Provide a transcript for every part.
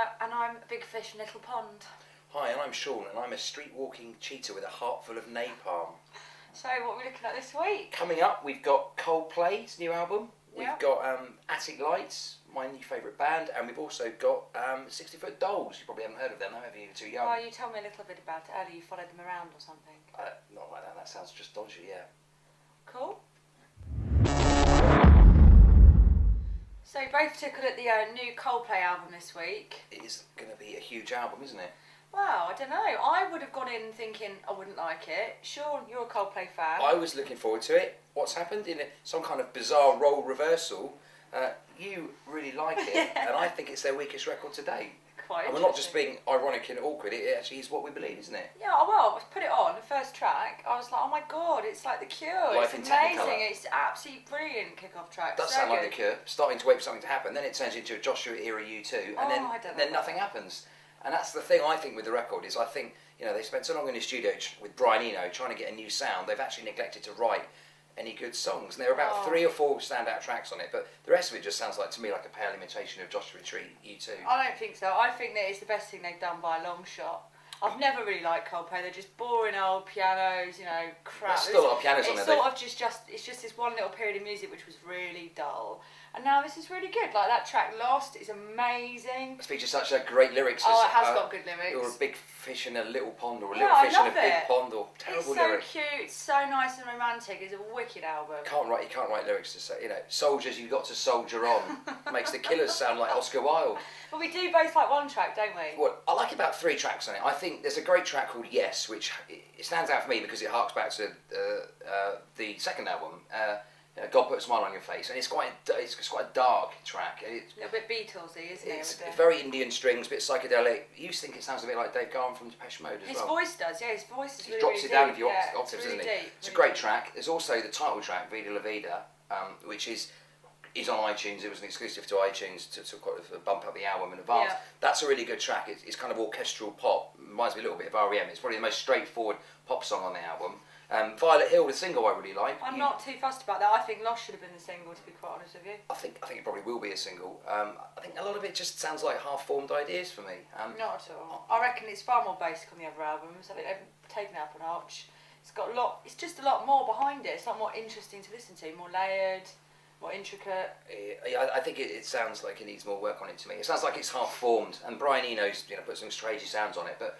Vida, and I'm a big fish in a little pond. Hi, and I'm Sean, and I'm a street-walking cheetah with a heart full of napalm. So, what are we looking at this week? Coming up, we've got Coldplay's new album. We've Yep. got Attic Lights, my new favourite band, and we've also got 60-Foot Dolls. You probably haven't heard of them, have you? You're too young. Well, you told me a little bit about it earlier. You followed them around or something. Not like that. That sounds just dodgy, yeah. Cool. So, you both took a look at the new Coldplay album this week. It is going to be a huge album, isn't it? Well, I don't know. I would have gone in thinking I wouldn't like it. Sean, you're a Coldplay fan. I was looking forward to it. What's happened in some kind of bizarre role reversal? You really like it, and I think it's their weakest record to date. Quite And we're not just being ironic and awkward, it actually is what we believe, isn't it? Yeah, well, I put it on, the first track, I was like, oh my god, it's like The Cure. Life It's in Technicolor. amazing. It's absolutely brilliant kick-off track. Does so sound like good. The Cure, starting to wait for something to happen, then it turns into a Joshua era U2, and I then don't know nothing happens. And that's the thing I think with the record, is I think, they spent so long in the studio with Brian Eno trying to get a new sound, they've actually neglected to write any good songs. And there are about 3 or 4 standout tracks on it, but the rest of it just sounds like, to me, like a pale imitation of Joshua Tree U2. I don't think so. I think that it's the best thing they've done by a long shot. I've never really liked Coldplay. They're just boring old pianos, crap. There's still a lot of pianos on there. It's sort of it's just this one little period of music which was really dull. And now this is really good. Like that track Lost is amazing. It features such great lyrics. Oh, as, it has got good lyrics. Or a big fish in a little pond, or a Yeah, little I fish in a love big it. pond, or terrible It's so lyrics. cute, it's so nice and romantic. It's a wicked album. You can't write lyrics to say, soldiers, you got to soldier on. Makes the Killers sound like Oscar Wilde. But we do both like one track, don't we? Well, I like about 3 tracks on it. I think there's a great track called Yes, which it stands out for me because it harks back to the second album, God Put a Smile on Your Face, and it's quite a dark track. It's A little bit Beatlesy, isn't it? it's with the- very Indian strings, a bit psychedelic. You used to think it sounds a bit like Dave Gahan from Depeche Mode as His well. voice does, yeah. His voice is He really, drops really it down deep. a few Yeah, octaves, it's doesn't really he? deep, It's a really great deep. track. There's also the title track, Vida La Vida, which is on iTunes. It was an exclusive to iTunes to quite bump up the album in advance. Yeah. That's a really good track. It's kind of orchestral pop. Reminds me a little bit of R.E.M. It's probably the most straightforward pop song on the album. Violet Hill, the single, I really like. I'm not too fussed about that. I think Lost should have been the single, to be quite honest with you. I think it probably will be a single. I think a lot of it just sounds like half-formed ideas for me. Not at all. I reckon it's far more basic on the other albums. I think they've taken it up a notch. It's just a lot more behind it. It's a lot more interesting to listen to, more layered, more intricate. I think it sounds like it needs more work on it to me. It sounds like it's half-formed, and Brian Eno's put some crazy sounds on it. But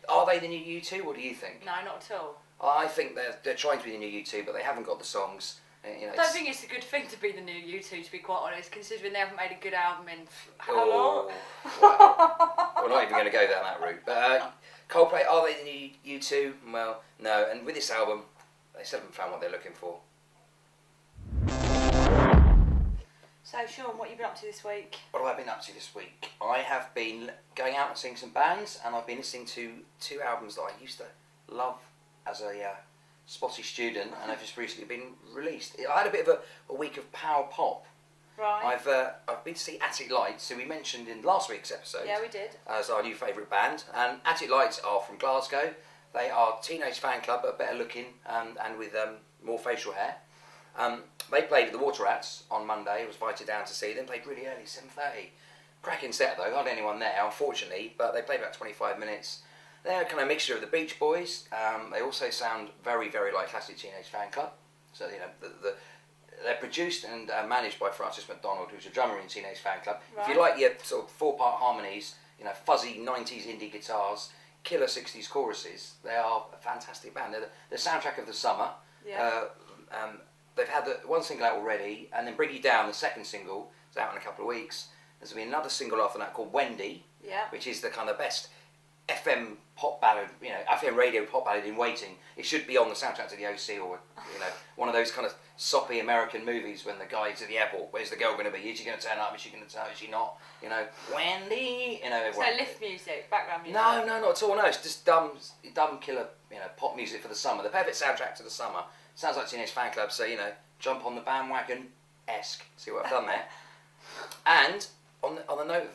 are they the new U2? What do you think? No, not at all. I think they're trying to be the new U2, but they haven't got the songs. I don't think it's a good thing to be the new U2, to be quite honest, considering they haven't made a good album in how long? Wow. We're not even going to go down that route. But Coldplay, are they the new U2? Well, no. And with this album, they still haven't found what they're looking for. So, Sean, what have you been up to this week? What have I been up to this week? I have been going out and seeing some bands, and I've been listening to 2 albums that I used to love as a spotty student, and have just recently been released. I had a bit of a week of power pop. Right. I've been to see Attic Lights, who we mentioned in last week's episode. Yeah, we did. As our new favourite band. And Attic Lights are from Glasgow. They are a teenage fan club, but better looking and with more facial hair. They played at the Water Rats on Monday. I was invited down to see them. Played really early, 7:30. Cracking set though, hardly anyone there, unfortunately, but they played about 25 minutes. They're a kind of mixture of the Beach Boys. They also sound very, very like classic Teenage Fan Club. So, they're produced and managed by Francis McDonald, who's a drummer in Teenage Fan Club. Right. If you like your sort of 4-part harmonies, fuzzy 90s indie guitars, killer 60s choruses, they are a fantastic band. They're the soundtrack of the summer. Yeah. They've had one single out already, and then Bring You Down, the second single, is out in a couple of weeks. There's going to be another single after that called Wendy, Yeah. which is the kind of best FM pop ballad, FM radio pop ballad in waiting. It should be on the soundtrack to the OC, or one of those kind of soppy American movies when the guy's at the airport. Where's the girl going to be? Is she going to turn up? Is she going to turn up? Is she not? Wendy. So Everyone. lift music, background music. No, not at all. No, it's just dumb killer, pop music for the summer. The perfect soundtrack to the summer. Sounds like Teenage Fan Club. So jump on the bandwagon-esque. See what I've done there. And on the note,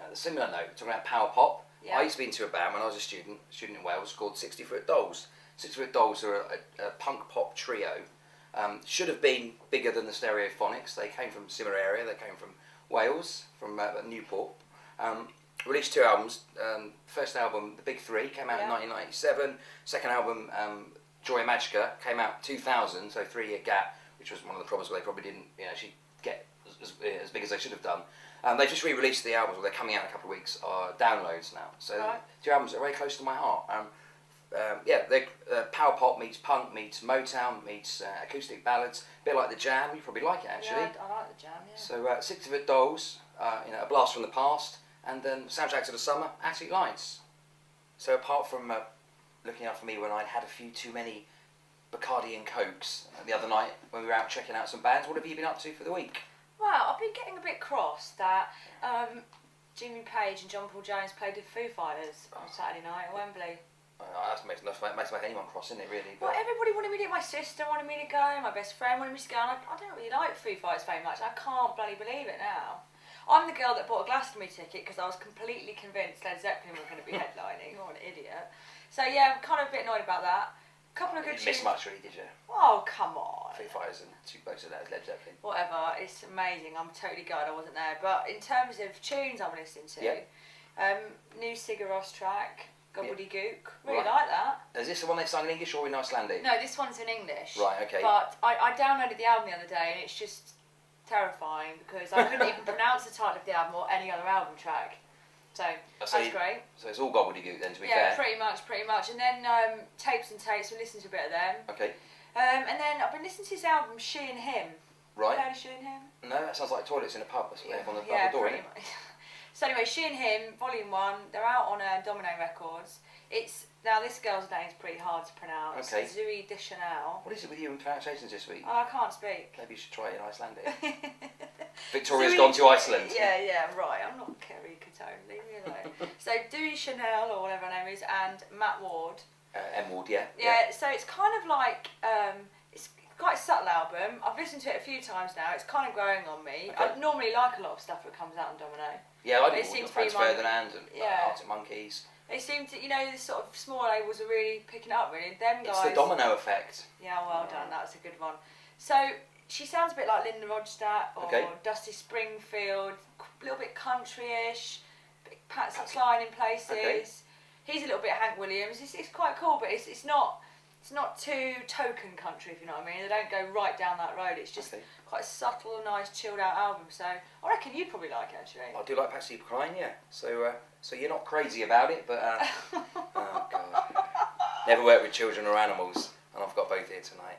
the similar note, talking about power pop. Yeah. I used to be into a band when I was a student in Wales called 60-Foot Dolls. 60-Foot Dolls are a punk pop trio. Should have been bigger than the Stereophonics. They came from a similar area. They came from Wales, from Newport. released 2 albums. First album, The Big Three, came out in Yeah. 1997. Second album, Joy Magica, came out 2000, so 3-year gap, which was one of the problems where they probably didn't actually get as big as they should have done. They just re-released the albums, or they're coming out in a couple of weeks, downloads now. So Right. 2 albums that are very close to my heart. They're power pop meets punk meets Motown meets acoustic ballads, a bit like the Jam. You probably like it actually. Yeah, I like the Jam. Yeah. So 6 of It Dolls, a blast from the past, and then soundtrack to the summer, Attic Lights. So apart from looking out for me when I'd had a few too many Bacardi and Cokes the other night when we were out checking out some bands, what have you been up to for the week? Well, I've been getting a bit cross that Jimmy Page and John Paul Jones played with Foo Fighters on Saturday night at Wembley. That makes anyone cross, isn't it, really? Well, everybody wanted me to go. My sister wanted me to go. My best friend wanted me to go. And I don't really like Foo Fighters very much. I can't bloody believe it now. I'm the girl that bought a Glastonbury ticket because I was completely convinced Led Zeppelin were going to be headlining. What an idiot. So yeah, I'm kind of a bit annoyed about that. A couple of good You didn't miss tunes. much, really, did you? Oh, come on. Foo Fighters and 2 blokes of that, Led Zeppelin. Whatever, it's amazing. I'm totally gutted I wasn't there. But in terms of tunes I'm listening to, new Sigur Ros track, Gobeldegook. Really like that. Is this the one they sung in English or in Icelandic? No, this one's in English. Right, okay. But I downloaded the album the other day and it's just terrifying because I couldn't even pronounce the title of the album or any other album track. So that's great. So it's all gobbledygook then, to be fair. fair. Yeah, pretty much. And then Tapes and Tapes, we listened to a bit of them. Okay. And then I've been listening to his album She and Him. Right. Have you heard of She and Him? No, that sounds like toilets in a pub. That's what they have on the door, pretty isn't it? much. So anyway, She and Him, Volume 1, they're out on Domino Records. Now this girl's name's pretty hard to pronounce. Okay. Zooey Deschanel. What is it with you and pronunciations this week? Oh, I can't speak. Maybe you should try it in Icelandic. Victoria's gone to Iceland. Yeah, right. I'm not Kerry Catone, leave me alone. So Dewey Chanel, or whatever her name is, and Matt Ward. M Ward, yeah. Yeah, so it's kind of like, it's quite a subtle album. I've listened to it a few times now. It's kind of growing on me. Okay. I normally like a lot of stuff that comes out on Domino. Yeah, I do. It seems Franz pretty Ferdinand and Arctic Monkeys. They seem to, the sort of small labels are really picking up, really. Them guys. It's the domino effect. Yeah, well done. That was a good one. So she sounds a bit like Linda Ronstadt or Dusty Springfield, a little bit country-ish, bit Patsy Cline in places. Okay. He's a little bit Hank Williams. It's quite cool, but it's not too token country, if you know what I mean. They don't go right down that road. It's just quite a subtle, nice, chilled out album. So I reckon you'd probably like it, actually. I do like Patsy Cline, yeah. So you're not crazy about it, but oh god, never worked with children or animals, and I've got both here tonight.